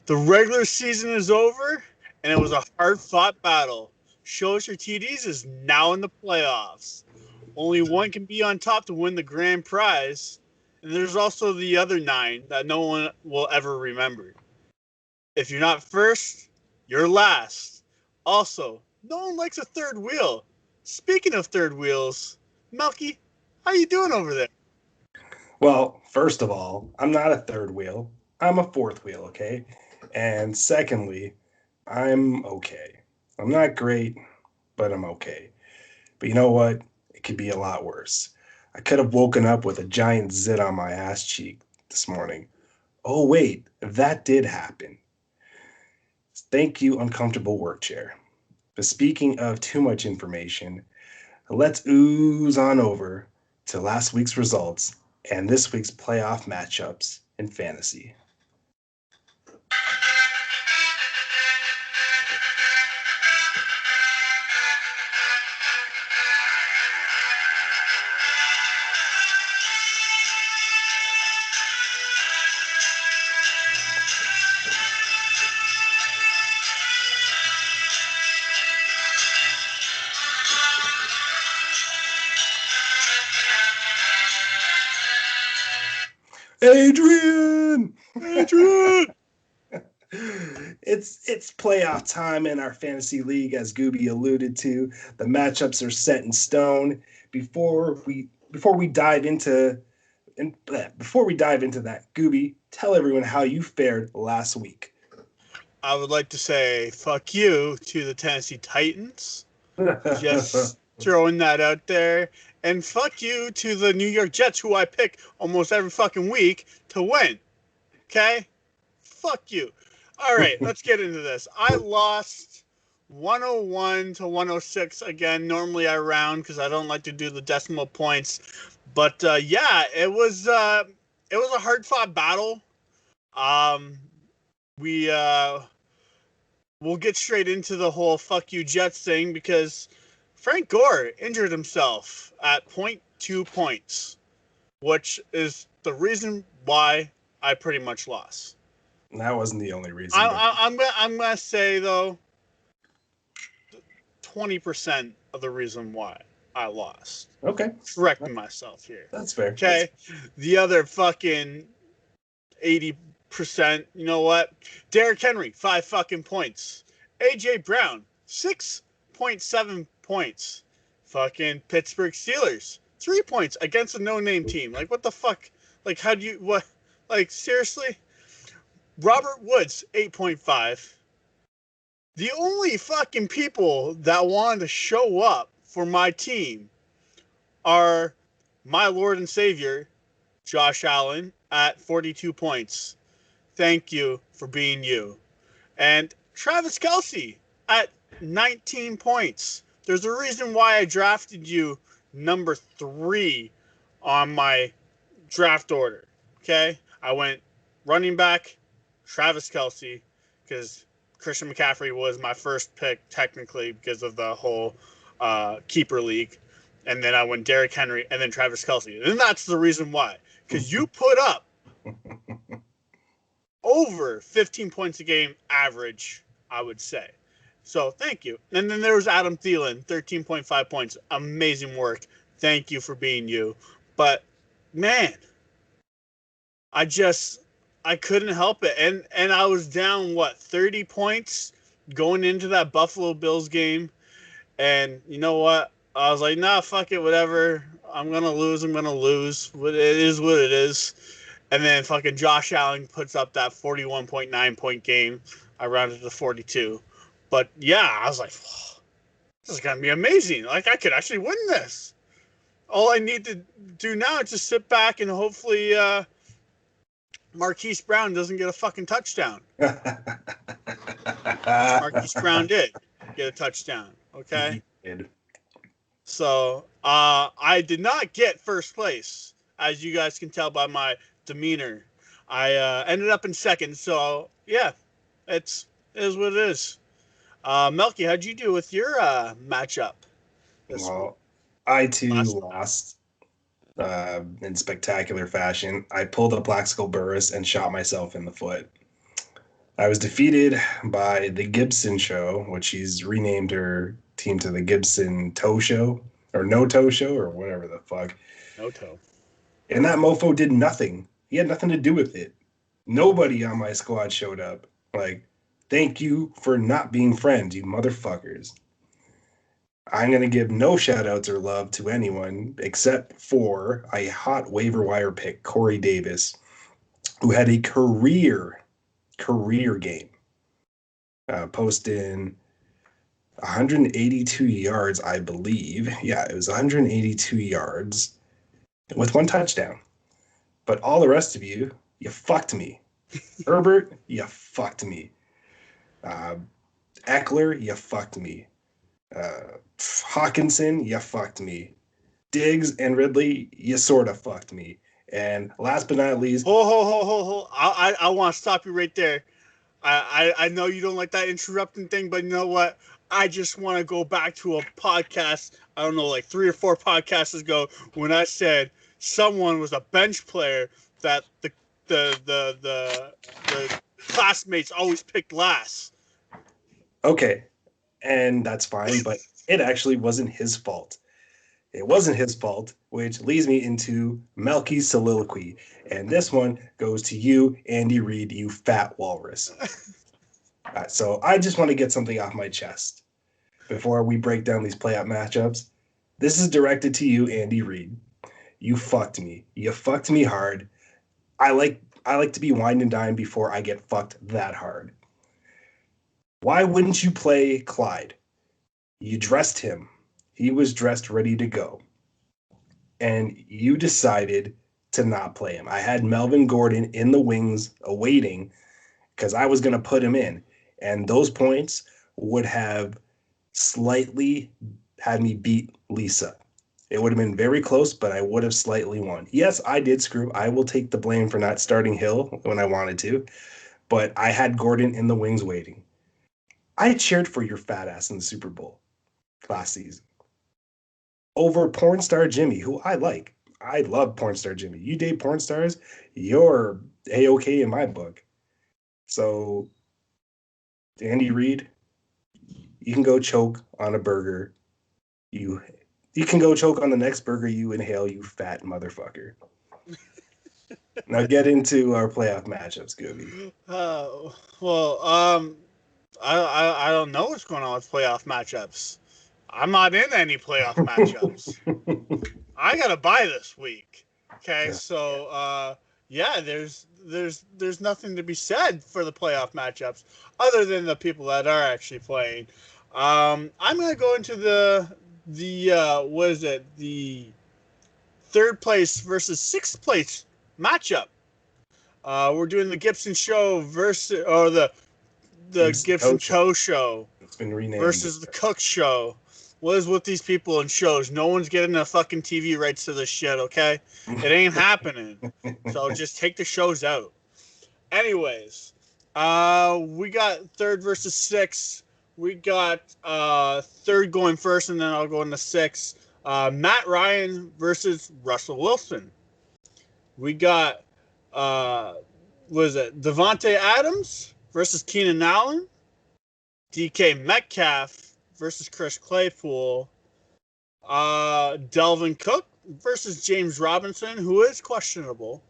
The regular season is over, and it was a hard-fought battle. Show Us Your TDs is now in the playoffs. Only one can be on top to win the grand prize, and there's also the other 9 that no one will ever remember. If you're not first, you're last. Also, no one likes a third wheel. Speaking of third wheels, Melky, how you doing over there? Well, first of all, I'm not a third wheel. I'm a fourth wheel, okay? And secondly, I'm okay. I'm not great, but I'm okay. But you know what? It could be a lot worse. I could have woken up with a giant zit on my ass cheek this morning. Oh, wait, that did happen. Thank you, uncomfortable work chair. But speaking of too much information, let's ooze on over to last week's results and this week's playoff matchups in fantasy. Adrian! Adrian! It's playoff time in our fantasy league, as Goobie alluded to. The matchups are set in stone. Before we dive into that, Goobie, tell everyone how you fared last week. I would like to say fuck you to the Tennessee Titans. Just throwing that out there. And fuck you to the New York Jets, who I pick almost every fucking week to win. Okay? Fuck you. All right, let's get into this. I lost 101 to 106 again. Normally I round because I don't like to do the decimal points. But yeah, it was a hard fought battle. Um, we we'll get straight into the whole fuck you Jets thing because Frank Gore injured himself at 0.2 points, which is the reason why I pretty much lost. That wasn't the only reason. I'm gonna say though, 20% of the reason why I lost. Okay. Correcting myself here. That's fair. Okay. The other fucking 80%, you know what? Derrick Henry, 5 fucking points. AJ Brown, 6.7 points. Fucking Pittsburgh Steelers, 3 points against a no-name team. Like, what the fuck? Like, how do you, what? Like, seriously? Robert Woods, 8.5. The only fucking people that wanted to show up for my team are my Lord and Savior, Josh Allen, at 42 points. Thank you for being you. And Travis Kelce at 19 points. There's a reason why I drafted you number 3 on my draft order. Okay? I went running back, Travis Kelce, because Christian McCaffrey was my first pick technically because of the whole keeper league. And then I went Derrick Henry and then Travis Kelce. And that's the reason why. Because you put up over 15 points a game average, I would say. So thank you. And then there was Adam Thielen, 13.5 points. Amazing work. Thank you for being you. But, man, I couldn't help it. And I was down, 30 points going into that Buffalo Bills game. And you know what? I was like, nah, fuck it, whatever. I'm going to lose. It is what it is. And then fucking Josh Allen puts up that 41.9 point game. I rounded to 42. But yeah, I was like, oh, this is going to be amazing. Like, I could actually win this. All I need to do now is just sit back and hopefully Marquise Brown doesn't get a fucking touchdown. Marquise Brown did get a touchdown. Okay? He did. So, I did not get first place, as you guys can tell by my demeanor. I ended up in second, so yeah, it is what it is. Melky, how'd you do with your matchup this week? I too lost in spectacular fashion. I pulled a Plaxico Burress and shot myself in the foot. I was defeated by the Gibson Show, which she's renamed her team to the Gibson Toe Show or No Toe Show or whatever the fuck. No toe. And that mofo did nothing. He had nothing to do with it. Nobody on my squad showed up. Like, thank you for not being friends, you motherfuckers. I'm going to give no shout outs or love to anyone except for a hot waiver wire pick, Corey Davis, who had a career game, posting 182 yards, I believe. Yeah, it was 182 yards with 1 touchdown. But all the rest of you fucked me. Herbert, you fucked me. Eckler, you fucked me. Hawkinson, you fucked me. Diggs and Ridley, you sort of fucked me. And last but not least... Hold. I want to stop you right there. I know you don't like that interrupting thing, but you know what? I just want to go back to a podcast, I don't know, like 3 or 4 podcasts ago when I said someone was a bench player that the classmates always picked last. Okay, and that's fine, but it actually wasn't his fault. It wasn't his fault, which leads me into Melky's soliloquy. And this one goes to you, Andy Reid, you fat walrus. So I just want to get something off my chest before we break down these playoff matchups. This is directed to you, Andy Reid. You fucked me. You fucked me hard. I like to be wined and dined before I get fucked that hard. Why wouldn't you play Clyde? You dressed him. He was dressed ready to go. And you decided to not play him. I had Melvin Gordon in the wings awaiting because I was going to put him in. And those points would have slightly had me beat Lisa. It would have been very close, but I would have slightly won. Yes, I did screw. I will take the blame for not starting Hill when I wanted to. But I had Gordon in the wings waiting. I cheered for your fat ass in the Super Bowl last season over porn star Jimmy, who I like. I love porn star Jimmy. You date porn stars, you're A-okay in my book. So, Andy Reid, you can go choke on a burger. You can go choke on the next burger you inhale, you fat motherfucker. Now get into our playoff matchups, Goobie. I don't know what's going on with playoff matchups. I'm not in any playoff matchups. I gotta buy this week. Okay, so there's nothing to be said for the playoff matchups other than the people that are actually playing. I'm gonna go into the third place versus sixth place matchup. We're doing the Gibson Show versus the Gibson Toe Show. It's been renamed versus the Cook Show. What is with these people in shows? No one's getting the fucking TV rights to this shit, okay? It ain't happening. So just take the shows out. Anyways, we got third versus sixth. We got third going first, and then I'll go into sixth. Matt Ryan versus Russell Wilson. We got, Devontae Adams versus Keenan Allen. DK Metcalf versus Chris Claypool. Delvin Cook versus James Robinson, who is questionable.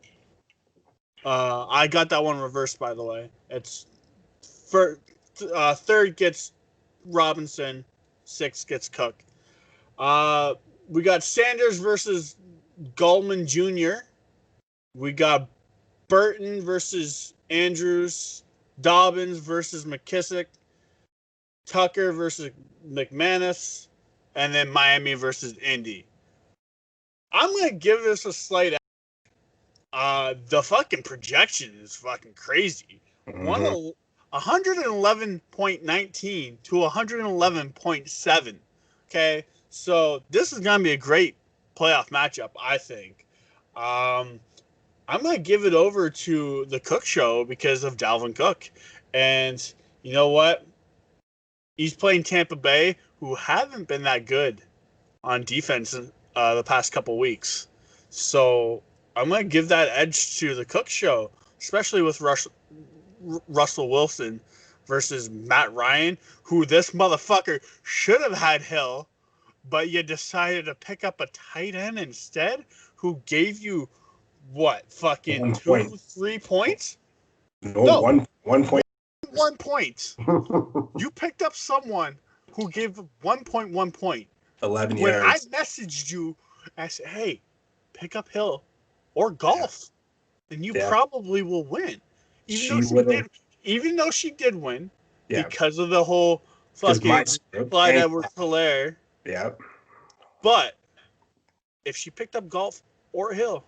I got that one reversed, by the way. It's third gets Robinson, sixth gets Cook. We got Sanders versus Gallman Jr. We got Burton versus Andrews. Dobbins versus McKissick. Tucker versus McManus, and then Miami versus Indy. I'm going to give this a slight. The fucking projection is fucking crazy. 111.19 to 111.7. Okay, so this is going to be a great playoff matchup, I think. I'm going to give it over to the Cook Show because of Dalvin Cook. And you know what? He's playing Tampa Bay, who haven't been that good on defense the past couple weeks. So I'm going to give that edge to the Cook Show, especially with Russell Wilson versus Matt Ryan, who this motherfucker should have had Hill, but you decided to pick up a tight end instead, who gave you what, fucking 2-3 points? No, 1 point. 1 point. You picked up someone who gave 1.1 point. 11 when yards. I messaged you, I said, hey, pick up Hill or golf, and you probably will win. Even though she did win, because of the whole fucking Clyde Edwards-Helaire. Yeah. But if she picked up golf or Hill,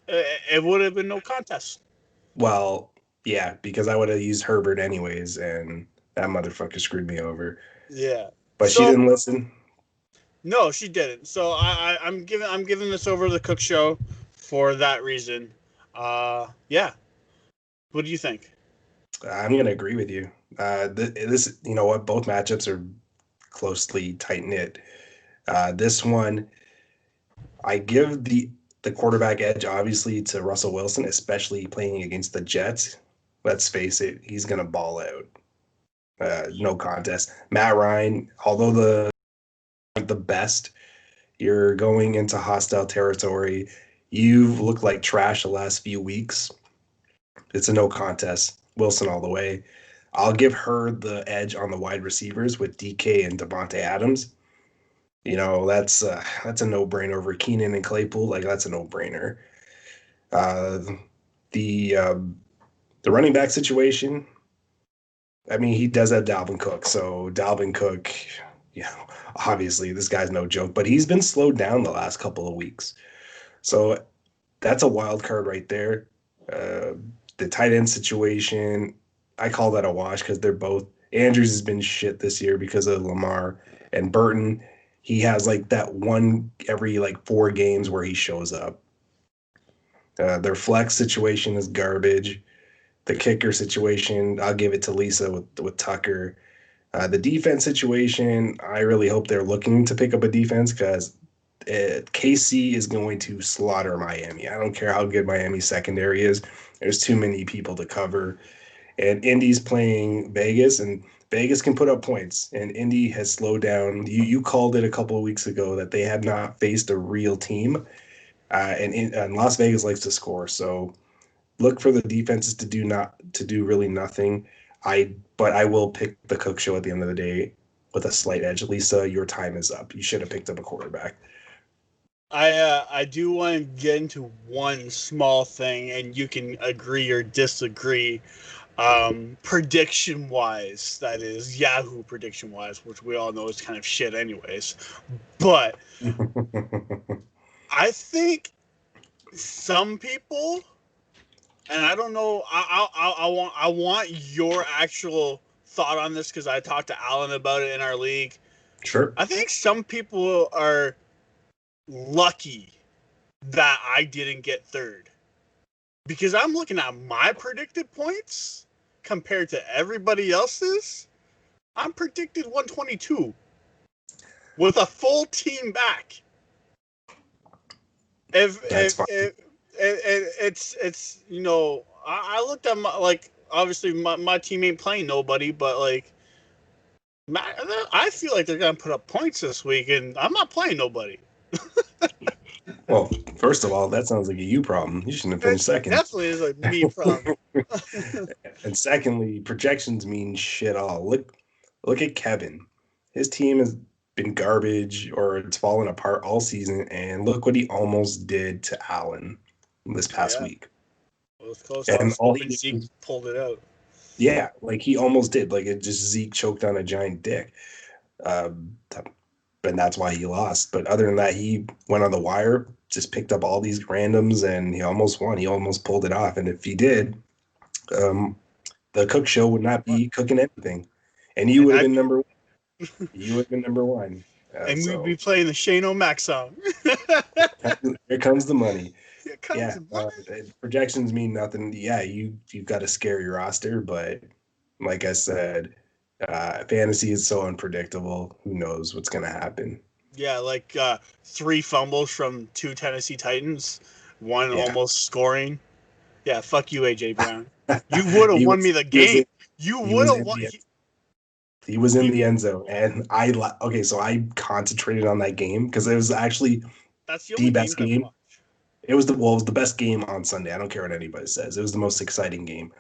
it would have been no contest. Well, yeah, because I would have used Herbert anyways, and that motherfucker screwed me over. Yeah. But she didn't listen. No, she didn't. So I'm giving this over to the Cook Show for that reason. Yeah. What do you think? I'm gonna agree with you. This, you know what? Both matchups are closely tight knit. This one, I give the quarterback edge obviously to Russell Wilson, especially playing against the Jets. Let's face it, he's gonna ball out. No contest. Matt Ryan, although the best, you're going into hostile territory. You've looked like trash the last few weeks. It's a no contest. Wilson all the way. I'll give her the edge on the wide receivers with DK and Devontae Adams. You know, that's a no-brainer over Keenan and Claypool. Like, that's a no-brainer. The running back situation, I mean, he does have Dalvin Cook. So Dalvin Cook, you know, obviously this guy's no joke, but he's been slowed down the last couple of weeks. So that's a wild card right there. The tight end situation, I call that a wash because they're both. Andrews has been shit this year because of Lamar, and Burton, he has like that one every like 4 games where he shows up. Their flex situation is garbage. The kicker situation, I'll give it to Lisa with Tucker. The defense situation, I really hope they're looking to pick up a defense because KC is going to slaughter Miami. I don't care how good Miami's secondary is. There's too many people to cover. And Indy's playing Vegas, and Vegas can put up points. And Indy has slowed down. You called it a couple of weeks ago that they have not faced a real team. And Las Vegas likes to score. So look for the defenses to do really nothing. But I will pick the Cook Show at the end of the day with a slight edge. Lisa, your time is up. You should have picked up a quarterback. I do want to get into one small thing, and you can agree or disagree. Prediction wise, that is Yahoo prediction wise, which we all know is kind of shit anyways. But I think some people, and I don't know, I want your actual thought on this because I talked to Alan about it in our league. Sure. I think some people are lucky that I didn't get third, because I'm looking at my predicted points compared to everybody else's. I'm predicted 122 with a full team back. It's you know, I looked at my, like, obviously my team ain't playing nobody, but like I feel like they're gonna put up points this week, and I'm not playing nobody. Well, first of all, that sounds like a you problem. You shouldn't have finished second. Definitely is a me problem. And secondly, projections mean shit all. Look at Kevin. His team has been garbage, or it's fallen apart all season, and look what he almost did to Allen this past week. Well, it's close. And all Zeke pulled it out. Yeah, like he almost did. Like, it just Zeke choked on a giant dick. And that's why he lost. But other than that, he went on the wire, just picked up all these randoms, and he almost won. He almost pulled it off. And if he did, the Cook Show would not be cooking anything. And you would have been number one. You would have been number one. And we'd be playing the Shane O'Mac song. Here comes the money. The money. Projections mean nothing. Yeah, you've got a scary roster, but like I said, fantasy is so unpredictable. Who knows what's going to happen? Yeah, like 3 fumbles from 2 Tennessee Titans, one almost scoring. Yeah, fuck you, AJ Brown. You would have won me the game. You would have won. He was in the end zone, and so I concentrated on that game because it was actually that's the only best game. It was the best game on Sunday. I don't care what anybody says. It was the most exciting game.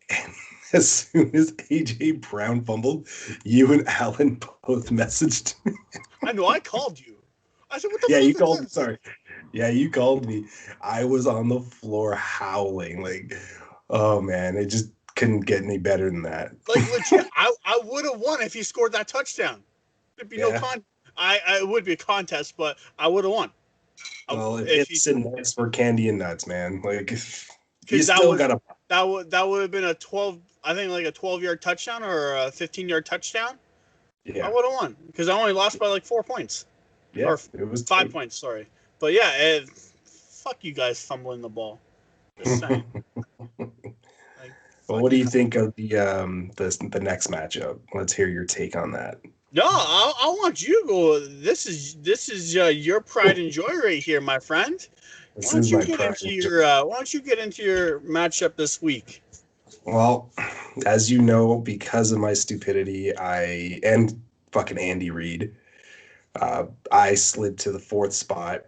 And as soon as AJ Brown fumbled, you and Alan both messaged me. I know. I called you. I said, "What the?" Yeah, you called me. Sorry. Yeah, you called me. I was on the floor howling, like, oh man, it just couldn't get any better than that. Like legit, I would have won if he scored that touchdown. There'd be no it would be a contest, but I would have won. Well, it's next for candy and nuts, man. Like, you still got that would have been a 12. I think like a 12-yard touchdown or a 15-yard touchdown. Yeah, I would have won because I only lost by like 4 points. Yeah, or it was 5 points. Sorry, but yeah, fuck you guys fumbling the ball. Just saying. Well, what do you think of the next matchup? Let's hear your take on that. No, I want you to go. This is your pride and joy right here, my friend. Why don't you get into your matchup this week? Well, as you know, because of my stupidity, and fucking Andy Reid, I slid to the 4th spot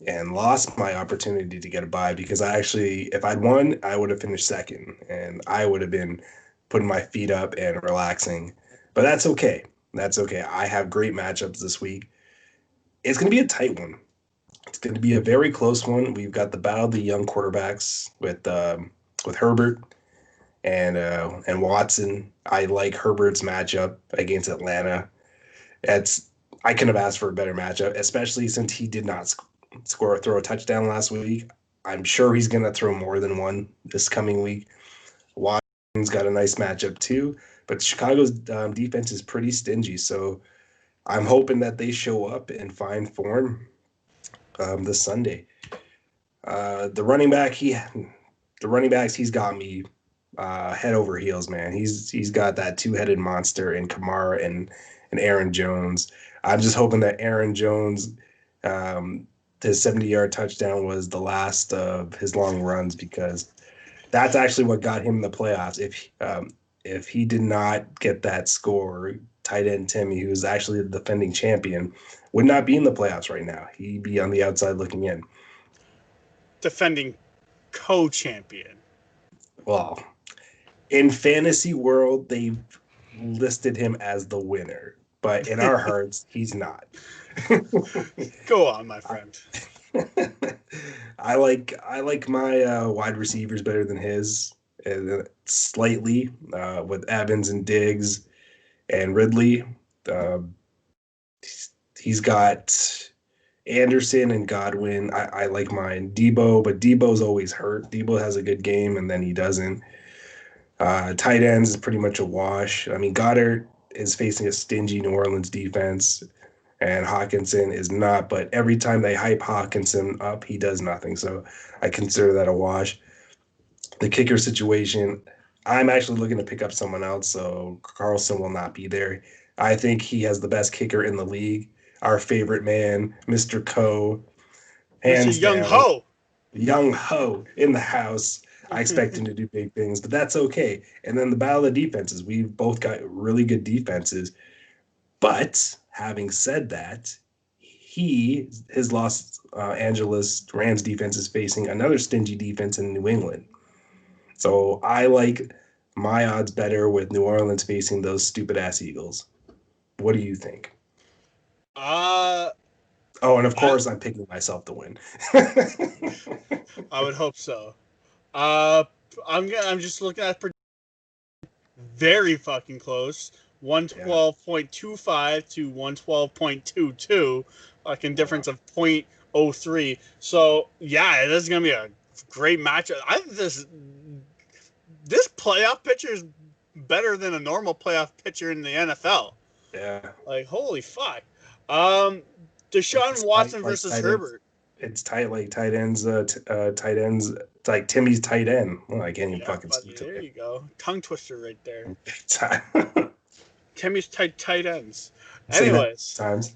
and lost my opportunity to get a bye because if I'd won, I would have finished 2nd and I would have been putting my feet up and relaxing. But that's okay. That's okay. I have great matchups this week. It's going to be a tight one. It's going to be a very close one. We've got the battle of the young quarterbacks with Herbert and Watson. I like Herbert's matchup against Atlanta. I couldn't have asked for a better matchup, especially since he did not throw a touchdown last week. I'm sure he's going to throw more than one this coming week. Watson's got a nice matchup too, but Chicago's defense is pretty stingy, so I'm hoping that they show up in fine form this Sunday. The running backs, he's got me head over heels, man. He's got that 2-headed monster in Kamara and Aaron Jones. I'm just hoping that Aaron Jones, his 70-yard touchdown was the last of his long runs because that's actually what got him in the playoffs. If he did not get that score, tight end Timmy, who is actually the defending champion, would not be in the playoffs right now. He'd be on the outside looking in. Defending co-champion. Well, in fantasy world, they've listed him as the winner, but in our hearts, he's not. Go on, my friend. I like my wide receivers better than his, slightly, with Evans and Diggs and Ridley. He's got Anderson and Godwin. I like mine. Debo, but Debo's always hurt. Debo has a good game, and then he doesn't. Tight ends is pretty much a wash. I mean, Goddard is facing a stingy New Orleans defense, and Hawkinson is not. But every time they hype Hawkinson up, he does nothing. So I consider that a wash. The kicker situation, I'm actually looking to pick up someone else, so Carlson will not be there. I think he has the best kicker in the league. Our favorite man, Mr. Coe. Mr. Young Ho. Young Ho in the house. I expect him to do big things, but that's okay. And then the battle of the defenses. We've both got really good defenses. But having said that, his Los Angeles Rams defense is facing another stingy defense in New England. So I like my odds better with New Orleans facing those stupid-ass Eagles. What do you think? And of course, I'm picking myself to win. I would hope so. I'm just looking at very fucking close. 112.25 to 112.22, like in difference of 0.03. So yeah, this is gonna be a great matchup. I think this playoff pitcher is better than a normal playoff pitcher in the NFL. Yeah. Like holy fuck. Deshaun Watson versus Herbert. It's tight, like tight ends. Tight ends. It's like Timmy's tight end. Well, I can't even fucking speak to it. There you go. Tongue twister right there. Timmy's tight ends. Anyways. Times.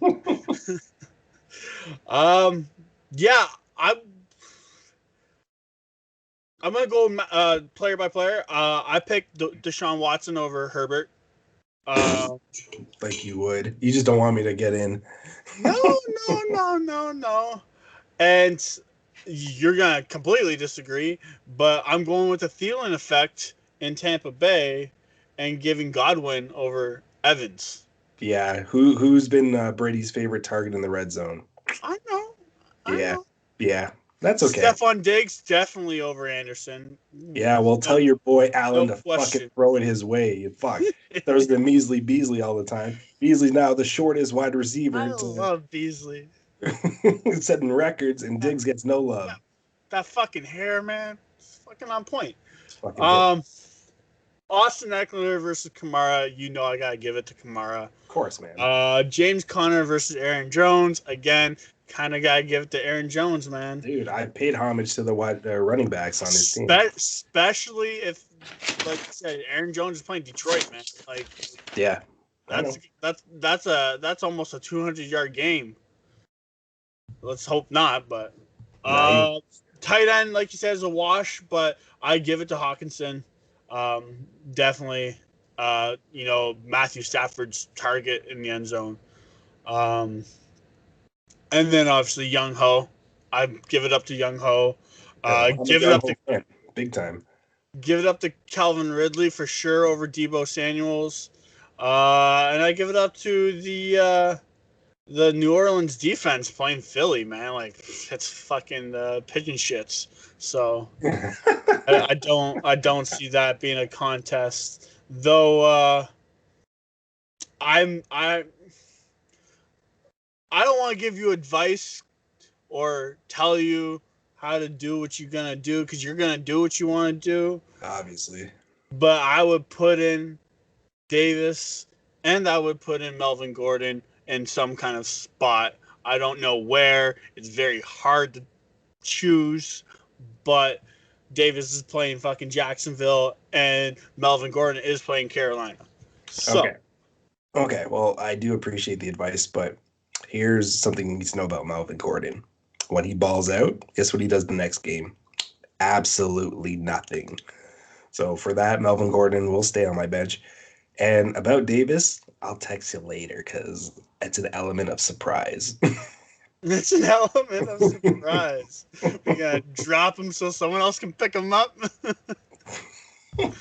Yeah, I'm gonna go player by player. I picked Deshawn Watson over Herbert. Like you would. You just don't want me to get in. No. And you're gonna completely disagree, but I'm going with the Thielen effect in Tampa Bay and giving Godwin over Evans. Yeah. Who's been Brady's favorite target in the red zone? I know. Yeah. Yeah. That's okay. Stephon Diggs definitely over Anderson. Yeah, well, tell your boy Allen No to fucking question. throw it his way. You fuck. There's the measly Beasley all the time. Beasley's now the shortest wide I receiver love Beasley. setting records, and That, Diggs gets no love. that fucking hair, man. It's fucking on point. It's fucking hit. Austin Eckler versus Kamara. You know I gotta give it to Kamara. Of course, man. James Conner versus Aaron Jones. Again, kind of gotta give it to Aaron Jones, man. Dude, I paid homage to the running backs on his team. Especially if, like I said, Aaron Jones is playing Detroit, man. Like, yeah, that's almost a 200-yard game. Let's hope not, but tight end, like you said, is a wash, but I give it to Hawkinson. Definitely, Matthew Stafford's target in the end zone. And then obviously Young Ho. I give it up to Young Ho. Give it up to big time. Give it up to Calvin Ridley for sure over Deebo Samuels. And I give it up to the New Orleans defense playing Philly, man. Like, it's fucking pigeon shits. So I don't see that being a contest. Though I don't want to give you advice or tell you how to do what you're gonna do, because you're gonna do what you want to do. Obviously. But I would put in Davis and I would put in Melvin Gordon in some kind of spot. I don't know where. It's very hard to choose, but Davis is playing fucking Jacksonville and Melvin Gordon is playing Carolina. So. Okay. Well, I do appreciate the advice, but here's something you need to know about Melvin Gordon. When he balls out, guess what he does the next game? Absolutely nothing. So for that, Melvin Gordon will stay on my bench. And about Davis, I'll text you later because it's an element of surprise. It's an element of surprise. We gotta drop him so someone else can pick him up. I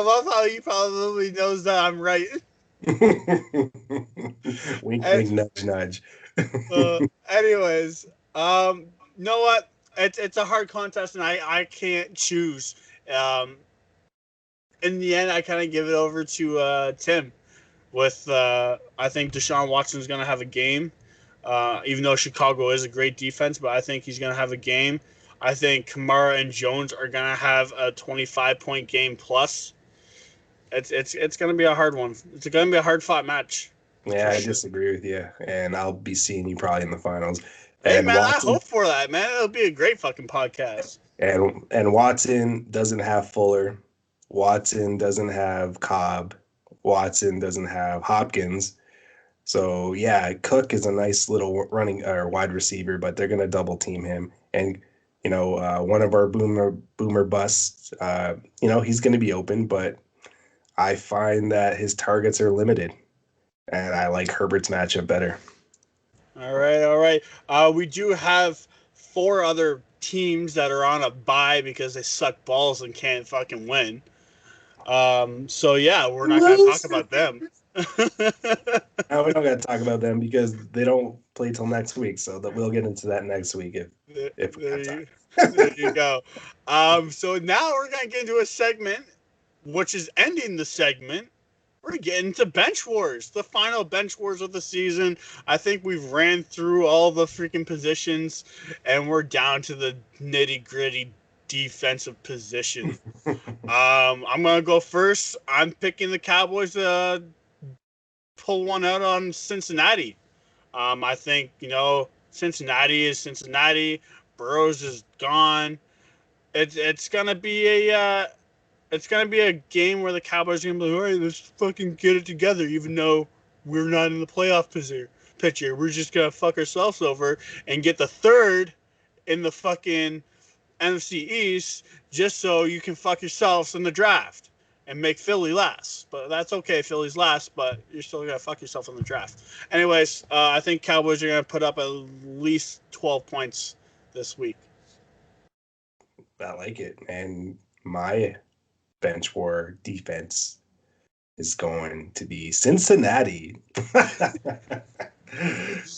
love how he probably knows that I'm right. Wink, wink, nudge, nudge. Anyways, you know what? It's a hard contest, and I can't choose. In the end, I kind of give it over to Tim. With I think Deshaun Watson is going to have a game, even though Chicago is a great defense, but I think he's going to have a game. I think Kamara and Jones are going to have a 25-point game plus. It's going to be a hard one. It's going to be a hard-fought match. Yeah, I disagree with you, and I'll be seeing you probably in the finals. Hey, man, Watson, I hope for that, man. It'll be a great fucking podcast. And Watson doesn't have Fuller. Watson doesn't have Cobb. Watson doesn't have Hopkins. So, yeah, Cook is a nice little running or wide receiver, but they're going to double team him. And, one of our boomer busts, he's going to be open, but I find that his targets are limited. And I like Herbert's matchup better. All right. We do have 4 other teams that are on a bye because they suck balls and can't fucking win. So, yeah, we're not going to talk about them. No, we don't got to talk about them because they don't play till next week. So we'll get into that next week if we have time. There you go. So now we're going to get into a segment, which is ending the segment. We're getting to Bench Wars, the final Bench Wars of the season. I think we've ran through all the freaking positions, and we're down to the nitty-gritty defensive position. I'm going to go first. I'm picking the Cowboys to pull one out on Cincinnati. I think, Cincinnati is Cincinnati. Burrows is gone. It's going to be a... It's going to be a game where the Cowboys are going to be like, all right, let's fucking get it together, even though we're not in the playoff pitcher. We're just gonna fuck ourselves over and get the third in the fucking NFC East just so you can fuck yourselves in the draft and make Philly last. But that's okay. Philly's last, but you're still gonna fuck yourself in the draft. Anyways, I think Cowboys are gonna put up at least 12 points this week. I like it. And my bench war defense is going to be Cincinnati.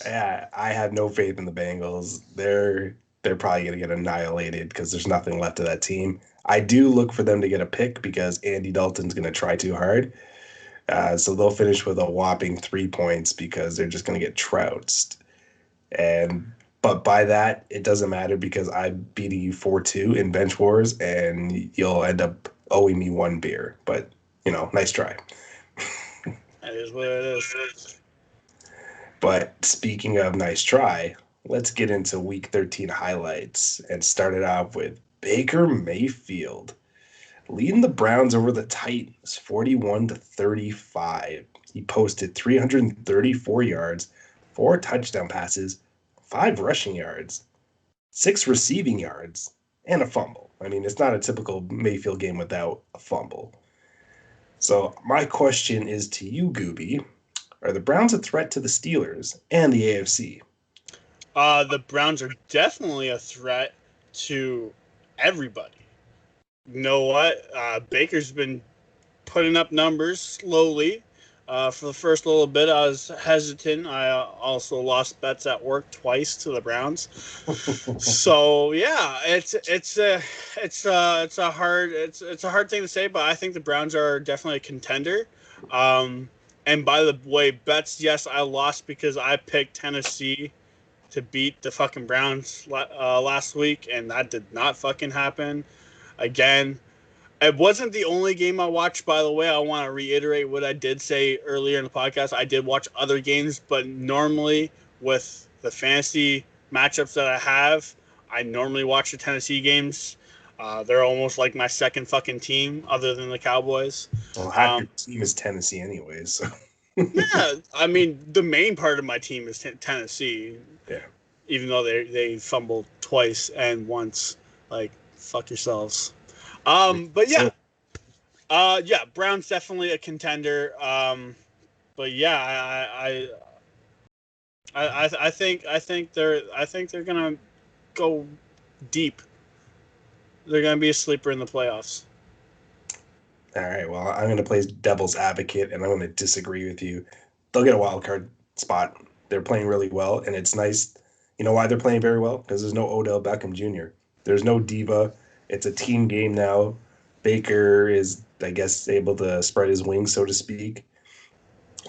Yeah, I have no faith in the Bengals. They're probably going to get annihilated because there's nothing left of that team. I do look for them to get a pick because Andy Dalton's going to try too hard. So they'll finish with a whopping 3 points because they're just going to get trounced. But by that, it doesn't matter because I'm beating you 4-2 in bench wars, and you'll end up owing me 1 beer. But, nice try. That is what it is. But speaking of nice try, let's get into Week 13 highlights and start it off with Baker Mayfield leading the Browns over the Titans 41-35. He posted 334 yards, 4 touchdown passes, 5 rushing yards, 6 receiving yards, and a fumble. I mean, it's not a typical Mayfield game without a fumble. So my question is to you, Goobie. Are the Browns a threat to the Steelers and the AFC? The Browns are definitely a threat to everybody. You know what? Baker's been putting up numbers slowly. For the first little bit, I was hesitant. I also lost bets at work twice to the Browns. So yeah, it's a hard thing to say, but I think the Browns are definitely a contender. And by the way, bets, yes, I lost because I picked Tennessee to beat the fucking Browns last week, and that did not fucking happen. Again, it wasn't the only game I watched, by the way. I want to reiterate what I did say earlier in the podcast. I did watch other games, but normally with the fantasy matchups that I have, I normally watch the Tennessee games. They're almost like my second fucking team other than the Cowboys. Well, half your team is Tennessee anyways. So. Yeah, I mean, the main part of my team is Tennessee. Yeah. Even though they fumbled twice and once. Like, fuck yourselves. But yeah. Yeah, Brown's definitely a contender. But yeah, I think they're gonna go deep. They're gonna be a sleeper in the playoffs. All right, well, I'm going to play devil's advocate, and I'm going to disagree with you. They'll get a wild card spot. They're playing really well, and it's nice. You know why they're playing very well? Because there's no Odell Beckham Jr. There's no diva. It's a team game now. Baker is, I guess, able to spread his wings, so to speak,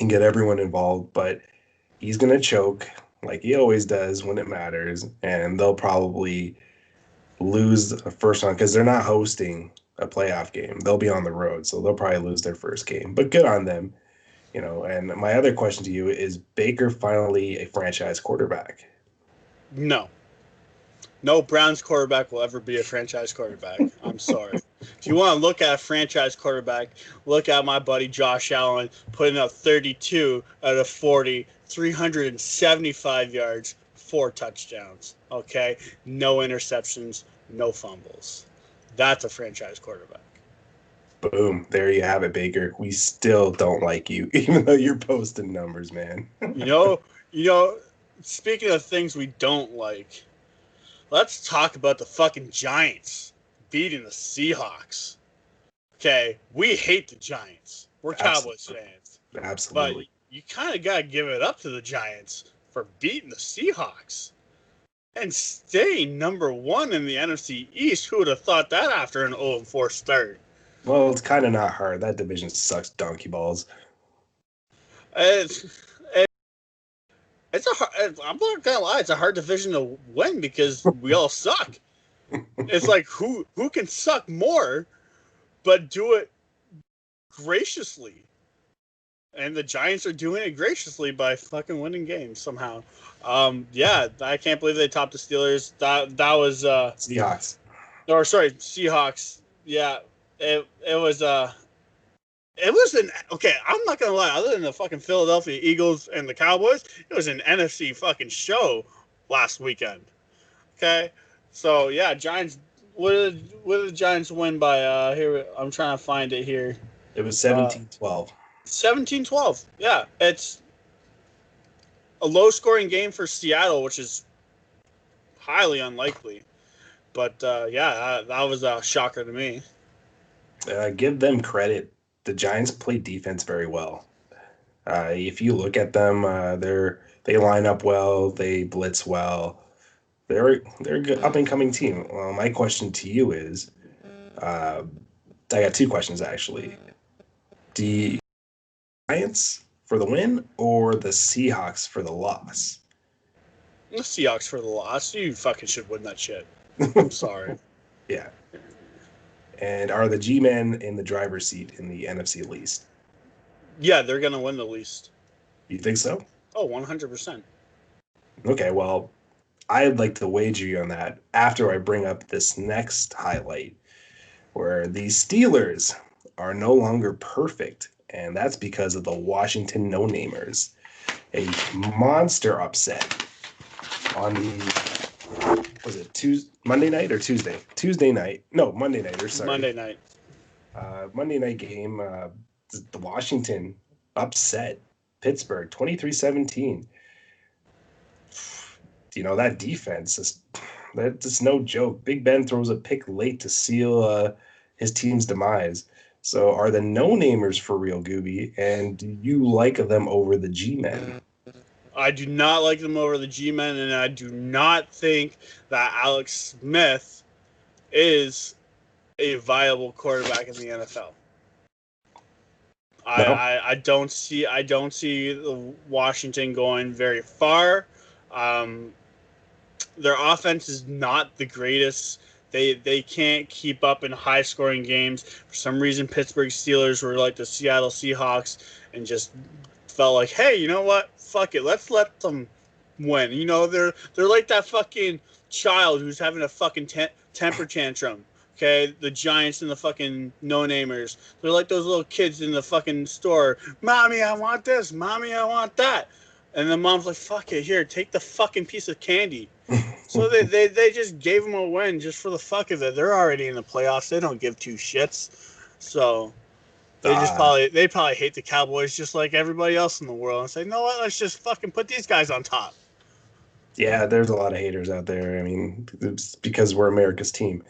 and get everyone involved. But he's going to choke like he always does when it matters, and they'll probably lose the first round because they're not hosting a playoff game. They'll be on the road, so they'll probably lose their first game. But good on them, And my other question to you is: Baker finally a franchise quarterback? No Browns quarterback will ever be a franchise quarterback. I'm sorry. If you want to look at a franchise quarterback, look at my buddy Josh Allen putting up 32 out of 40, 375 yards, 4 touchdowns. Okay, no interceptions, no fumbles. That's a franchise quarterback. Boom. There you have it, Baker. We still don't like you, even though you're posting numbers, man. Speaking of things we don't like, let's talk about the fucking Giants beating the Seahawks. Okay, we hate the Giants. We're Cowboys fans. Absolutely. But you kind of got to give it up to the Giants for beating the Seahawks and staying number 1 in the NFC East. Who would have thought that after an 0-4 start? Well, it's kind of not hard. That division sucks donkey balls. It's I'm not gonna lie. It's a hard division to win because we all suck. It's like who can suck more, but do it graciously. And the Giants are doing it graciously by fucking winning games somehow. Yeah, I can't believe they topped the Steelers. That was Seahawks. Or sorry, Seahawks. Yeah, it was It was okay, I'm not going to lie. Other than the fucking Philadelphia Eagles and the Cowboys, it was an NFC fucking show last weekend. Okay? So, yeah, Giants. What did the Giants win by? Here, I'm trying to find it here. It was 17-12. 17-12. Yeah, it's a low-scoring game for Seattle, which is highly unlikely. But, yeah, that was a shocker to me. Give them credit. The Giants play defense very well. If you look at them, they line up well. They blitz well. They're a good up and coming team. Well, my question to you is, I got two questions actually. The Giants for the win or the Seahawks for the loss? The Seahawks for the loss. You fucking should win that shit. I'm sorry. Yeah. And are the G-men in the driver's seat in the NFC least? Yeah, they're going to win the least. You think so? Oh, 100%. Okay, well, I'd like to wager you on that after I bring up this next highlight where the Steelers are no longer perfect, and that's because of the Washington no-namers. A monster upset on the, was it Monday night or Tuesday? Tuesday night. No, Monday night. Sorry. Monday night. Monday night game, the Washington upset Pittsburgh 23-17. You know, that defense, that's no joke. Big Ben throws a pick late to seal his team's demise. So are the no-namers for real, Goobie? And do you like them over the G-men? I do not like them over the G-men, and I do not think that Alex Smith is a viable quarterback in the NFL. No? I don't see the Washington going very far. Their offense is not the greatest. They can't keep up in high scoring games. For some reason, Pittsburgh Steelers were like the Seattle Seahawks and just felt like, hey, you know what? Fuck it. Let's let them win. You know, they're like that fucking child who's having a fucking temper tantrum. Okay, the Giants and the fucking no-namers. They're like those little kids in the fucking store. Mommy, I want this. Mommy, I want that. And the mom's like, fuck it, here, take the fucking piece of candy. So they just gave them a win just for the fuck of it. They're already in the playoffs. They don't give two shits. So they probably hate the Cowboys just like everybody else in the world and say, you know what, let's just fucking put these guys on top. Yeah, there's a lot of haters out there. I mean, it's because we're America's team.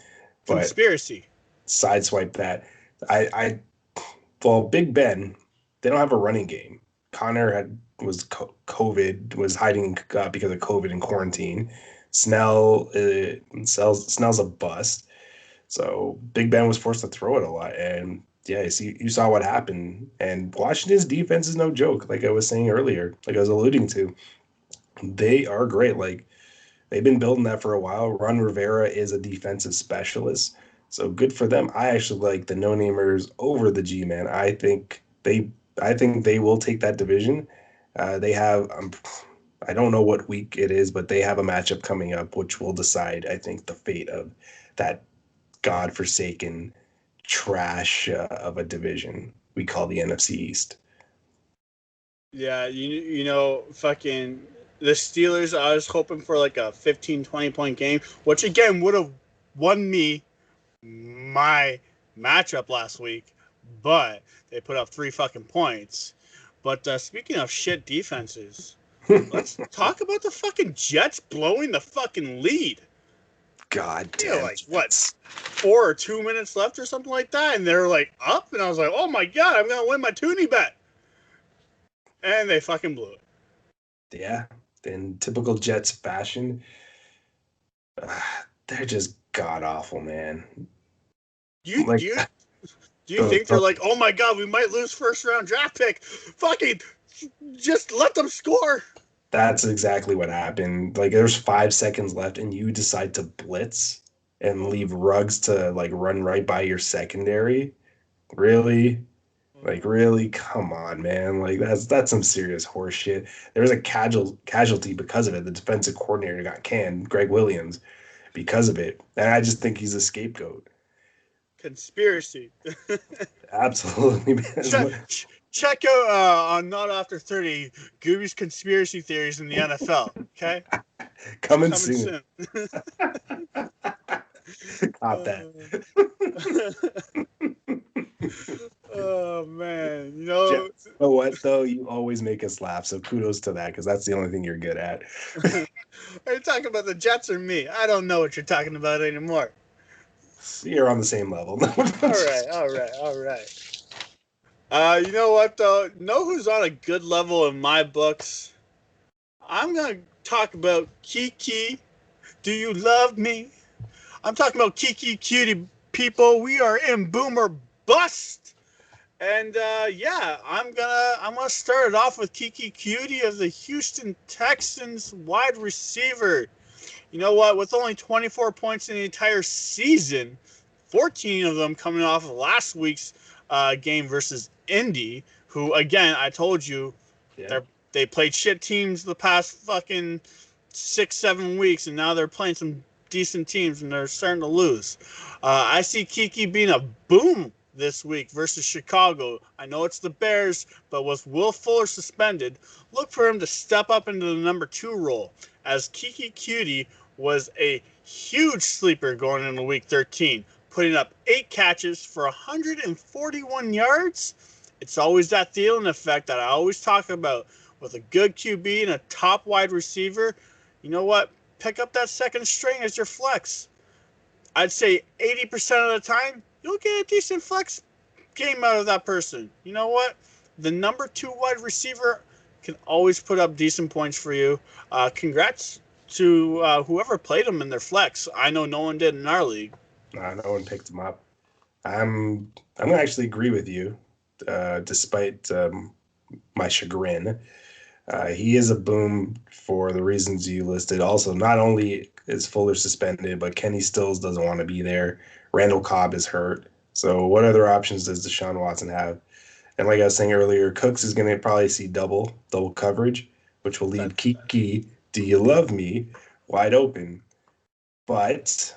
But conspiracy. Sideswipe that. Well, Big Ben, they don't have a running game. Connor was COVID, was hiding because of COVID and quarantine. Snell's a bust. So Big Ben was forced to throw it a lot. And yeah, you saw what happened. And Washington's defense is no joke, like I was saying earlier, like I was alluding to. They are great. Like, they've been building that for a while. Ron Rivera is a defensive specialist. So good for them. I actually like the no-namers over the G-men. I think they will take that division. They have, I don't know what week it is, but they have a matchup coming up, which will decide, I think, the fate of that godforsaken trash of a division we call the NFC East. Yeah, you know, fucking the Steelers, I was hoping for like a 15, 20-point game, which again would have won me my matchup last week, but they put up 3 fucking points. But speaking of shit defenses, let's talk about the fucking Jets blowing the fucking lead. God damn. Like, what, 4 or 2 minutes left or something like that, and they're like up, and I was like, oh my god, I'm going to win my toonie bet. And they fucking blew it. Yeah, in typical Jets fashion, they're just god-awful, man. Do you think they're like, oh my god, we might lose first-round draft pick? Fucking just let them score. That's exactly what happened. Like, there's 5 seconds left, and you decide to blitz and leave Ruggs to, like, run right by your secondary? Really? Like, really? Come on, man. Like, that's some serious horse shit. There was a casualty because of it. The defensive coordinator got canned, Greg Williams, because of it. And I just think he's a scapegoat. Conspiracy. Absolutely, man. Check out on Not After 30, Goobie's conspiracy theories in the NFL. Okay? Coming Coming soon. soon. Caught that. Oh, man. Jeff, you know what, though? You always make us laugh, so kudos to that, because that's the only thing you're good at. Are you talking about the Jets or me? I don't know what you're talking about anymore. You're on the same level. All right. You know what, though? Know who's on a good level in my books? I'm going to talk about Kiki. Do you love me? I'm talking about Kiki Cutie, people. We are in Boomer Bust. And I'm gonna start it off with Kiki Cutie of the Houston Texans wide receiver. You know what? With only 24 points in the entire season, 14 of them coming off of last week's game versus Indy, who, again, I told you, they played shit teams the past fucking 6-7 weeks, and now they're playing some decent teams, and they're starting to lose. I see Kiki being a boom this week versus Chicago. I know it's the Bears, but with Will Fuller suspended, look for him to step up into the number 2 role, as Kiki Cutie was a huge sleeper going into week 13, putting up 8 catches for 141 yards. It's always that Thielen effect that I always talk about. With a good QB and a top wide receiver, you know what? Pick up that second string as your flex. I'd say 80% of the time, you'll get a decent flex game out of that person. You know what? The number 2 wide receiver can always put up decent points for you. Congrats to whoever played him in their flex. I know no one did in our league. No one picked him up. I'm going to actually agree with you, despite my chagrin. He is a boom for the reasons you listed. Also, not only is Fuller suspended, but Kenny Stills doesn't want to be there. Randall Cobb is hurt. So what other options does Deshawn Watson have? And like I was saying earlier, Cooks is going to probably see double coverage, which will leave Kiki, do you love me, wide open. But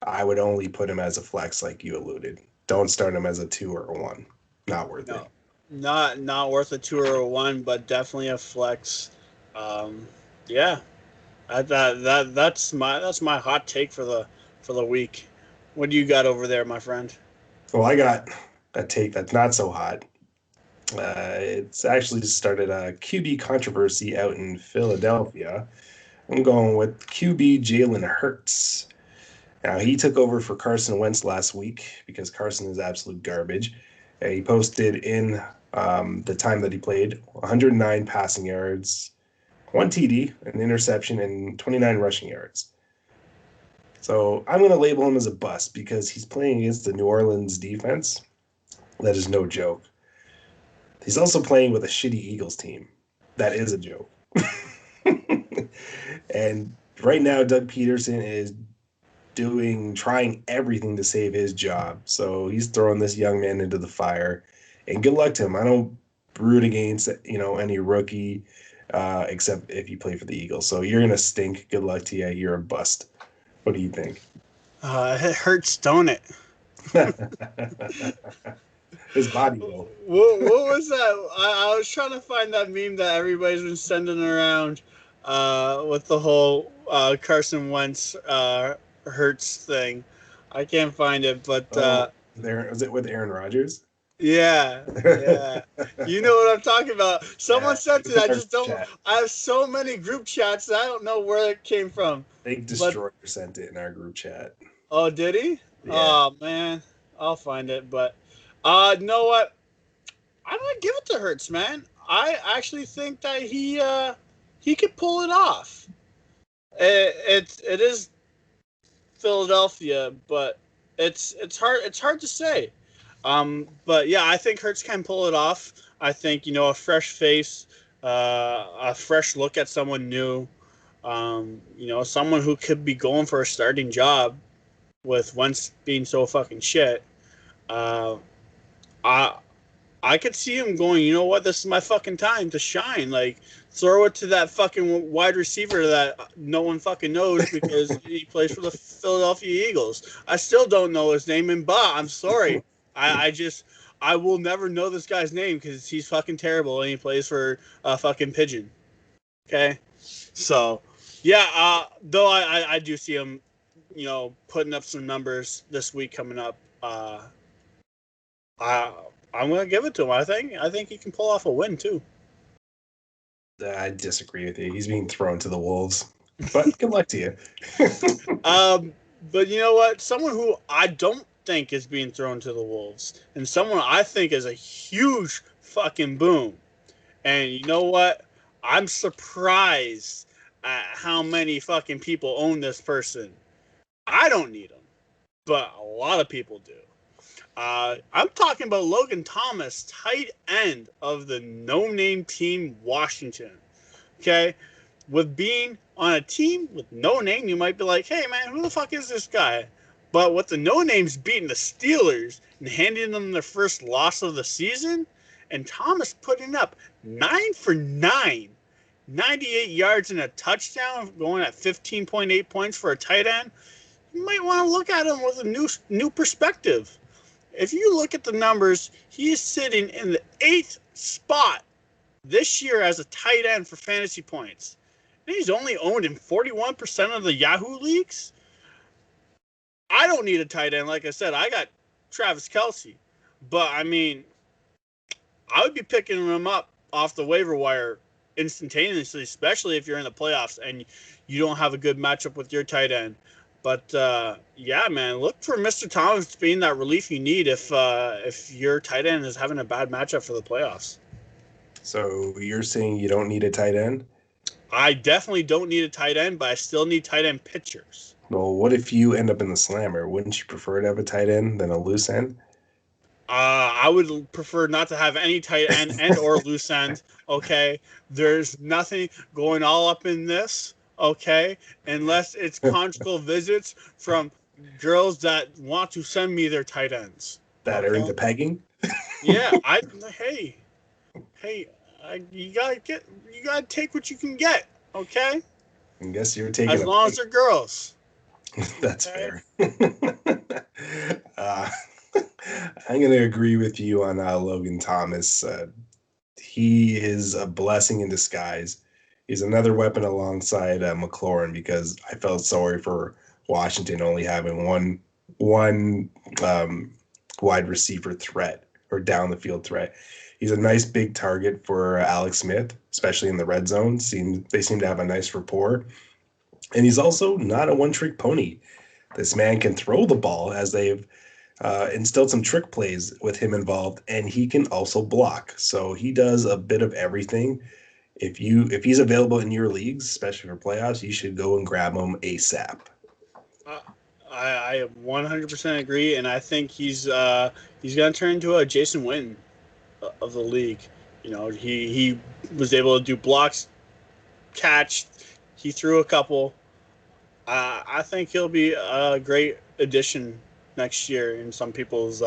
I would only put him as a flex like you alluded. Don't start him as a 2 or a 1. Not worth it. Not worth a 2 or a 1, but definitely a flex. That's my hot take for the week. What do you got over there, my friend? Well, I got a take that's not so hot. It's actually started a QB controversy out in Philadelphia. I'm going with QB Jalen Hurts. Now, he took over for Carson Wentz last week because Carson is absolute garbage. He posted in the time that he played 109 passing yards, 1 TD, an interception, and 29 rushing yards. So I'm going to label him as a bust because he's playing against the New Orleans defense. That is no joke. He's also playing with a shitty Eagles team. That is a joke. And right now, Doug Peterson is trying everything to save his job. So he's throwing this young man into the fire. And good luck to him. I don't root against, any rookie, except if you play for the Eagles. So you're going to stink. Good luck to you. You're a bust. What do you think? It hurts, don't it? His body will. What was that? I was trying to find that meme that everybody's been sending around with the whole Carson Wentz Hurts thing. I can't find it, but was it with Aaron Rodgers? Yeah. You know what I'm talking about. Someone sent it. I just don't. Chat. I have so many group chats that I don't know where it came from. Big Destroyer sent it in our group chat. Oh, did he? Yeah. Oh man, I'll find it. But you know what? I'm gonna give it to Hurts, man. I actually think that he could pull it off. It is Philadelphia, but it's hard to say. But yeah, I think Hurts can pull it off. I think, a fresh face, a fresh look at someone new, someone who could be going for a starting job with Wentz being so fucking shit. I could see him going, you know what, this is my fucking time to shine. Like, throw it to that fucking wide receiver that no one fucking knows because he plays for the Philadelphia Eagles. I still don't know his name, and I'm sorry. I will never know this guy's name because he's fucking terrible and he plays for a fucking pigeon. Okay? So, yeah, though I do see him, putting up some numbers this week coming up. I'm going to give it to him. I think he can pull off a win, too. I disagree with you. He's being thrown to the wolves. But good luck to you. But you know what? Someone who I don't think is being thrown to the wolves, and someone I think is a huge fucking boom. And you know what? I'm surprised at how many fucking people own this person. I don't need him, but a lot of people do. I'm talking about Logan Thomas, tight end of the no-name team Washington. Okay? With being on a team with no name, you might be like, hey, man, who the fuck is this guy? But with the no names beating the Steelers and handing them their first loss of the season, and Thomas putting up 9 for 9, 98 yards and a touchdown, going at 15.8 points for a tight end, you might want to look at him with a new perspective. If you look at the numbers, he is sitting in the 8th spot this year as a tight end for fantasy points. And he's only owned in 41% of the Yahoo leagues. I don't need a tight end. Like I said, I got Travis Kelce. But, I mean, I would be picking him up off the waiver wire instantaneously, especially if you're in the playoffs and you don't have a good matchup with your tight end. But, yeah, man, look for Mr. Thomas being that relief you need if your tight end is having a bad matchup for the playoffs. So you're saying you don't need a tight end? I definitely don't need a tight end, but I still need tight end pitchers. Well, what if you end up in the slammer? Wouldn't you prefer to have a tight end than a loose end? I would prefer not to have any tight end and or loose end, okay? There's nothing going all up in this, okay? Unless it's conjugal visits from girls that want to send me their tight ends. That okay? are into pegging? Yeah, hey, you gotta take what you can get, okay? I guess you're taking as long as they're girls. That's fair. I'm going to agree with you on Logan Thomas. He is a blessing in disguise. He's another weapon alongside McLaurin because I felt sorry for Washington only having one wide receiver threat or down the field threat. He's a nice big target for Alex Smith, especially in the red zone. They seem to have a nice rapport. And he's also not a one-trick pony. This man can throw the ball, as they've instilled some trick plays with him involved, and he can also block. So he does a bit of everything. If he's available in your leagues, especially for playoffs, you should go and grab him ASAP. I 100% agree, and I think he's going to turn into a Jason Witten of the league. You know, he was able to do blocks, catch. He threw a couple. I think he'll be a great addition next year in some people's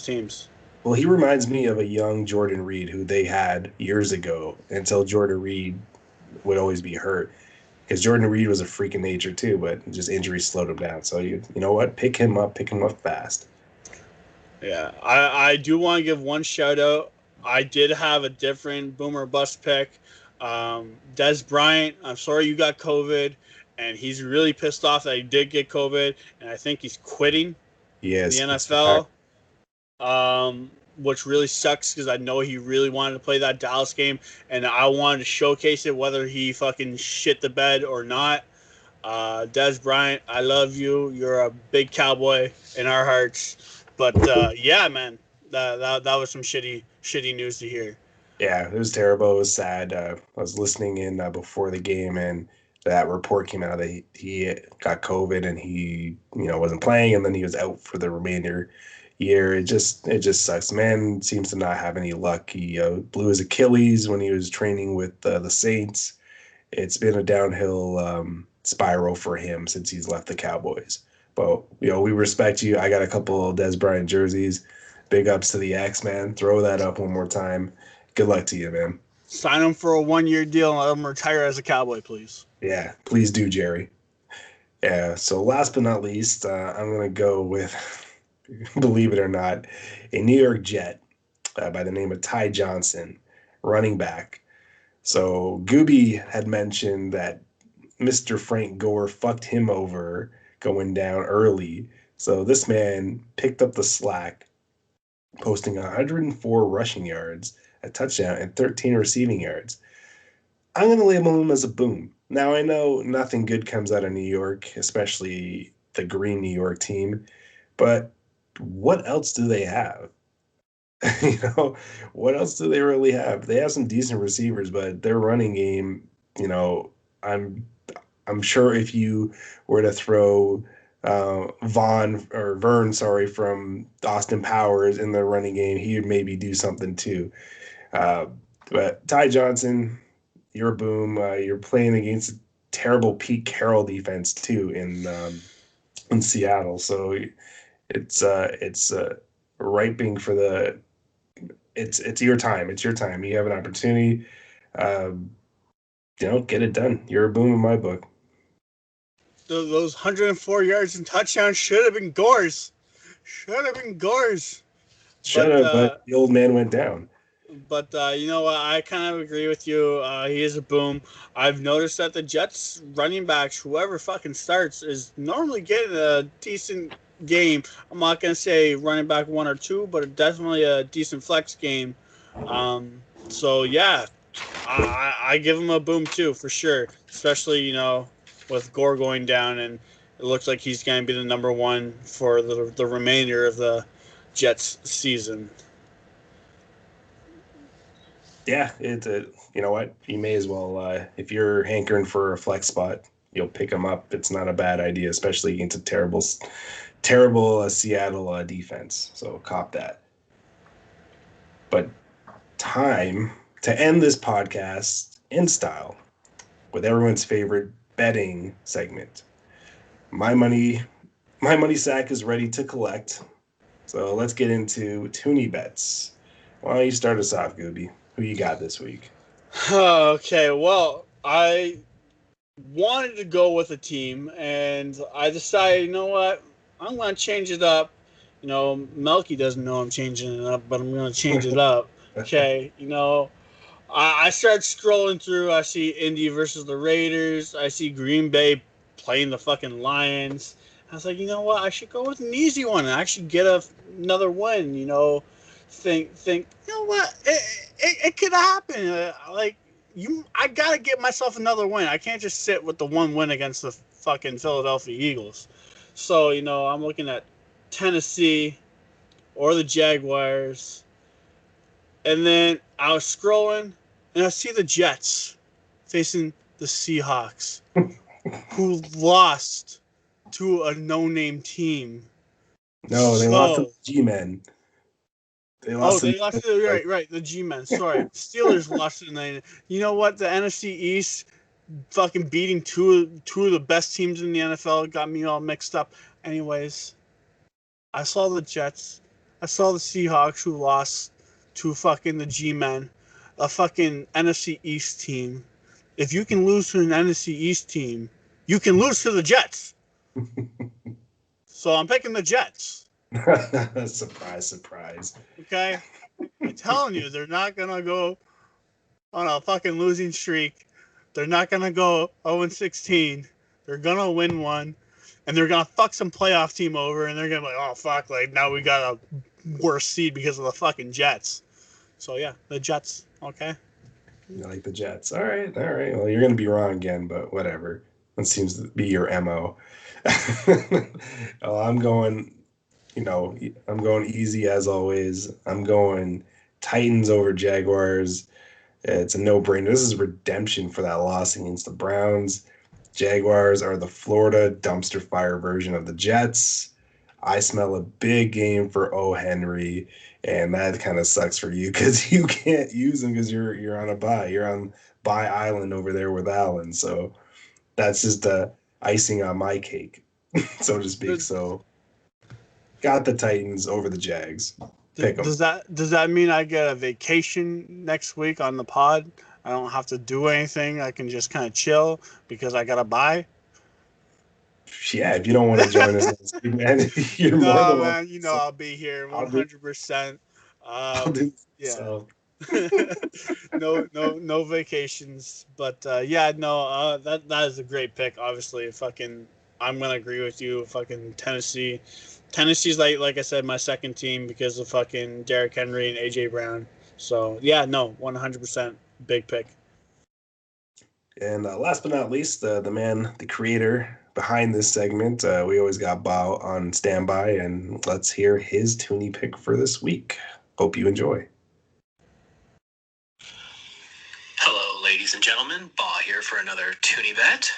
teams. Well, he reminds me of a young Jordan Reed who they had years ago until Jordan Reed would always be hurt. Because Jordan Reed was a freak of nature too, but just injuries slowed him down. So you know what? Pick him up fast. Yeah, I do want to give one shout out. I did have a different boomer bust pick. Des Bryant, I'm sorry you got COVID, and he's really pissed off that he did get COVID, and I think he's quitting the NFL, which really sucks because I know he really wanted to play that Dallas game, and I wanted to showcase it whether he fucking shit the bed or not. Des Bryant, I love you. You're a big Cowboy in our hearts. But, yeah, man, that was some shitty news to hear. Yeah, it was terrible. It was sad. I was listening in before the game, and that report came out that he got COVID and he, wasn't playing, and then he was out for the remainder year. It just sucks. Man seems to not have any luck. He blew his Achilles when he was training with the Saints. It's been a downhill spiral for him since he's left the Cowboys. But we respect you. I got a couple of Des Bryant jerseys. Big ups to the X, man. Throw that up one more time. Good luck to you, man. Sign him for a 1-year deal and let him retire as a Cowboy, please. Yeah, please do, Jerry. Yeah, so last but not least, I'm going to go with, believe it or not, a New York Jet by the name of Ty Johnson, running back. So Goobie had mentioned that Mr. Frank Gore fucked him over going down early. So this man picked up the slack, posting 104 rushing yards, a touchdown, and 13 receiving yards. I'm going to label him as a boom. Now, I know nothing good comes out of New York, especially the green New York team, but what else do they have? You know, what else do they really have? They have some decent receivers, but their running game, you know, I'm sure if you were to throw Vern, sorry, from Austin Powers in the running game, he would maybe do something too. Uh, but Ty Johnson, you're a boom. You're playing against a terrible Pete Carroll defense too in Seattle, so it's ripening for the. It's your time. It's your time. You have an opportunity. Um, get it done. You're a boom in my book. Those 104 yards and touchdowns should have been Gore's. Should have been Gore's. Should have, but the old man went down. But you know what? I kind of agree with you. He is a boom. I've noticed that the Jets running backs, whoever fucking starts, is normally getting a decent game. I'm not going to say running back 1 or 2, but definitely a decent flex game. So, yeah, I give him a boom too, for sure. Especially, with Gore going down, and it looks like he's going to be the number 1 for the remainder of the Jets season. Yeah, you know what? You may as well, if you're hankering for a flex spot, you'll pick him up. It's not a bad idea, especially against a terrible Seattle defense. So cop that. But time to end this podcast in style with everyone's favorite betting segment. My money sack is ready to collect. So let's get into Toonie bets. Why don't you start us off, Goobie? Who you got this week? Okay, well, I wanted to go with a team, and I decided, you know what? I'm going to change it up. Melky doesn't know I'm changing it up, but I'm going to change it up. Okay, I started scrolling through. I see Indy versus the Raiders. I see Green Bay playing the fucking Lions. I was like, you know what? I should go with an easy one and actually get another win. Think. You know what? It could happen. I gotta get myself another win. I can't just sit with the one win against the fucking Philadelphia Eagles. So I'm looking at Tennessee or the Jaguars, and then I was scrolling and I see the Jets facing the Seahawks, who lost to a no-name team. No, they lost to the G-Men. They lost to the G-Men. Sorry. Steelers lost to the. You know what? The NFC East fucking beating two of the best teams in the NFL got me all mixed up. Anyways, I saw the Jets. I saw the Seahawks, who lost to fucking the G-Men, a fucking NFC East team. If you can lose to an NFC East team, you can lose to the Jets. So I'm picking the Jets. Surprise. Okay? I'm telling you, they're not going to go on a fucking losing streak. They're not going to go 0-16. They're going to win one. And they're going to fuck some playoff team over. And they're going to be like, oh, fuck. Now we got a worse seed because of the fucking Jets. So, yeah, the Jets. Okay? You like the Jets. All right. Well, you're going to be wrong again, but whatever. That seems to be your MO. Well, I'm going easy as always. I'm going Titans over Jaguars. It's a no-brainer. This is redemption for that loss against the Browns. Jaguars are the Florida dumpster fire version of the Jets. I smell a big game for O. Henry, and that kind of sucks for you because you can't use him because you're on a bye. You're on bye island over there with Allen. So that's just icing on my cake, so to speak. So got the Titans over the Jags. pick them. Does that mean I get a vacation next week on the pod? I don't have to do anything. I can just kind of chill because I got to buy. Yeah, if you don't want to join us next week, man, you're more No, than welcome. man, you know I'll be here I'll do, 100%. I'll do this Yeah. myself. No vacations, but yeah, no, that is a great pick. Obviously, fucking, I'm gonna agree with you. Fucking Tennessee, Tennessee's like I said, my second team because of fucking Derrick Henry and AJ Brown. So yeah, no, 100% big pick. And last but not least, the man, the creator behind this segment, we always got Bao on standby, and let's hear his Toonie pick for this week. Hope you enjoy. Hello, ladies and gentlemen. Ba here for another Toonie bet.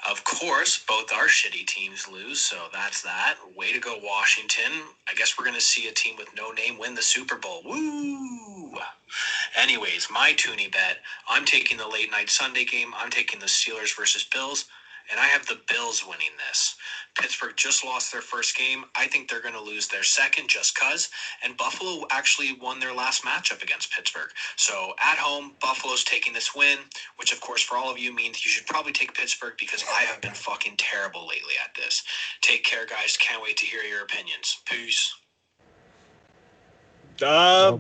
Of course, both our shitty teams lose, so that's that. Way to go, Washington. I guess we're going to see a team with no name win the Super Bowl. Woo! Anyways, my Toonie bet, I'm taking the late night Sunday game. I'm taking the Steelers versus Bills, and I have the Bills winning this. Pittsburgh just lost their first game. I think they're going to lose their second just cuz. And Buffalo actually won their last matchup against Pittsburgh. So at home, Buffalo's taking this win, which of course for all of you means you should probably take Pittsburgh because I have been fucking terrible lately at this. Take care, guys. Can't wait to hear your opinions. Peace. Uh,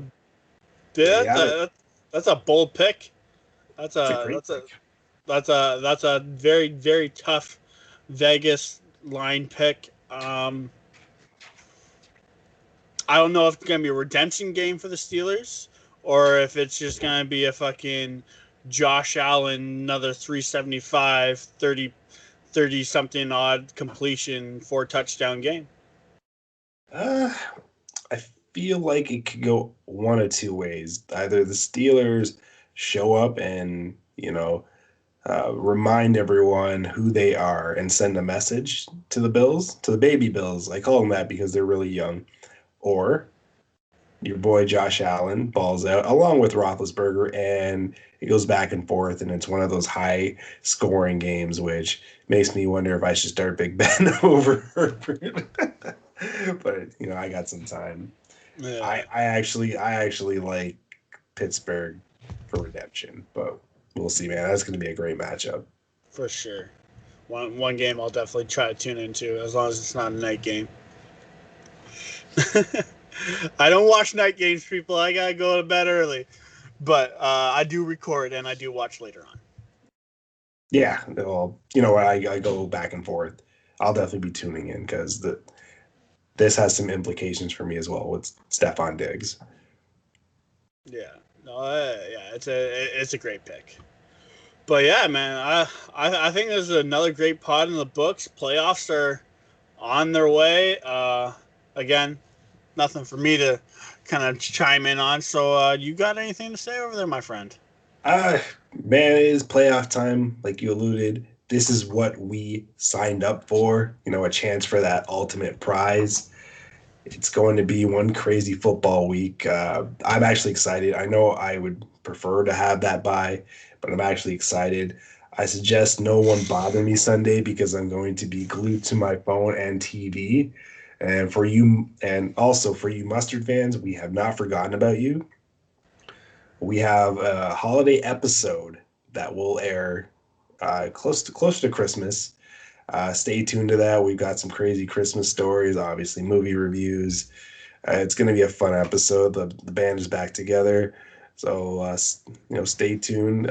Yeah, that's a bold pick. That's it's a a great that's a pick. that's a very very tough Vegas line pick. I don't know if it's gonna be a redemption game for the Steelers or if it's just gonna be a fucking Josh Allen another 375 30 something odd completion 4 touchdown game. I feel like it could go one of two ways. Either the Steelers show up and, remind everyone who they are and send a message to the Bills, to the baby Bills. I call them that because they're really young. Or your boy Josh Allen balls out along with Roethlisberger, and it goes back and forth, and it's one of those high scoring games, which makes me wonder if I should start Big Ben over Herbert. But I got some time. Yeah, I actually like Pittsburgh for redemption, but we'll see, man. That's going to be a great matchup. for sure. One game I'll definitely try to tune into as long as it's not a night game. I don't watch night games, people. I gotta go to bed early, but I do record and I do watch later on. Yeah, well, you know what? I go back and forth. I'll definitely be tuning in because this has some implications for me as well with Stephon Diggs. Yeah, no, yeah, it's a great pick. But yeah, man, I think there's another great pod in the books. Playoffs are on their way. Again, nothing for me to kind of chime in on. So, you got anything to say over there, my friend? Uh, Man, it is playoff time, like you alluded. This is what we signed up for, a chance for that ultimate prize. It's going to be one crazy football week. I'm actually excited. I know I would prefer to have that bye, but I'm actually excited. I suggest no one bother me Sunday because I'm going to be glued to my phone and TV. And also for you Mustard fans, we have not forgotten about you. We have a holiday episode that will air close to Christmas. Stay tuned to that. We've got some crazy Christmas stories, obviously movie reviews. It's going to be a fun episode. The band is back together, so stay tuned.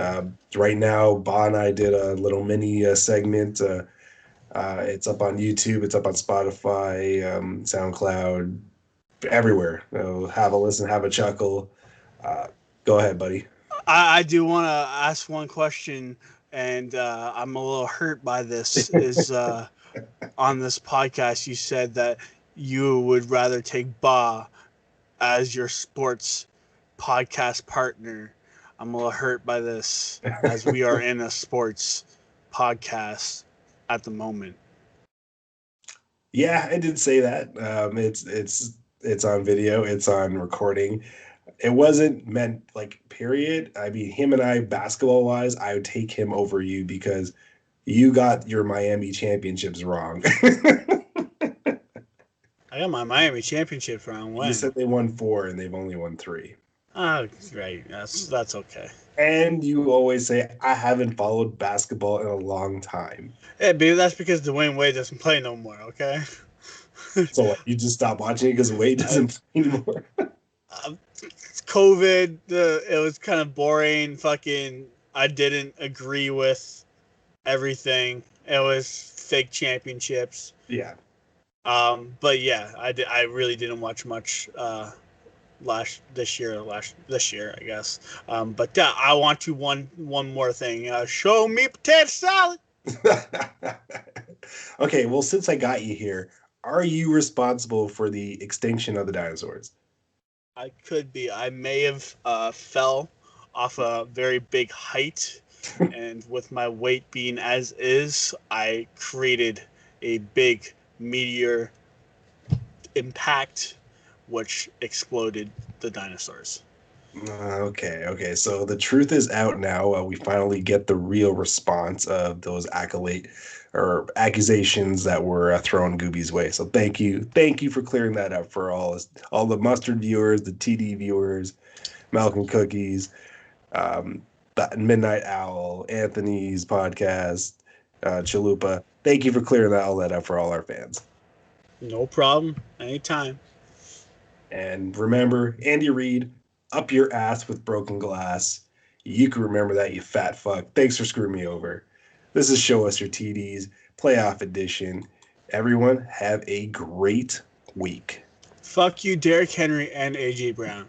Right now, Ba and I did a little mini segment. It's up on YouTube. It's up on Spotify, SoundCloud, everywhere. Have a listen, have a chuckle. Go ahead, buddy. I do want to ask one question, and I'm a little hurt by this. Is on this podcast, you said that you would rather take Ba as your sports podcast partner. I'm a little hurt by this as we are in a sports podcast at the moment. Yeah, I did say that. It's on video. It's on recording. It wasn't meant like period. I mean, him and I, basketball wise, I would take him over you because you got your Miami championships wrong. I got my Miami championship round win. You said they won 4 and they've only won 3. Oh, right. That's okay. And you always say, I haven't followed basketball in a long time. Yeah, but that's because Dwayne Wade doesn't play no more, okay? So what, you just stopped watching it because Wade doesn't play anymore? COVID, it was kind of boring. I didn't agree with everything. It was fake championships. Yeah. But yeah, I really didn't watch much this year, I guess. But I want to one more thing. Show me potato salad. Okay, well, since I got you here, are you responsible for the extinction of the dinosaurs? I could be. I may have fell off a very big height, and with my weight being as is, I created a big meteor impact, which exploded the dinosaurs. Okay. So the truth is out now. We finally get the real response of those accusations that were thrown Goobie's way. So thank you for clearing that up for all the mustard viewers, the TD viewers, Malcolm Cookies, the Midnight Owl, Anthony's podcast, Chalupa. Thank you for clearing all that up for all our fans. No problem. Anytime. And remember, Andy Reid, up your ass with broken glass. You can remember that, you fat fuck. Thanks for screwing me over. This is Show Us Your TDs, playoff edition. Everyone, have a great week. Fuck you, Derrick Henry and AJ Brown.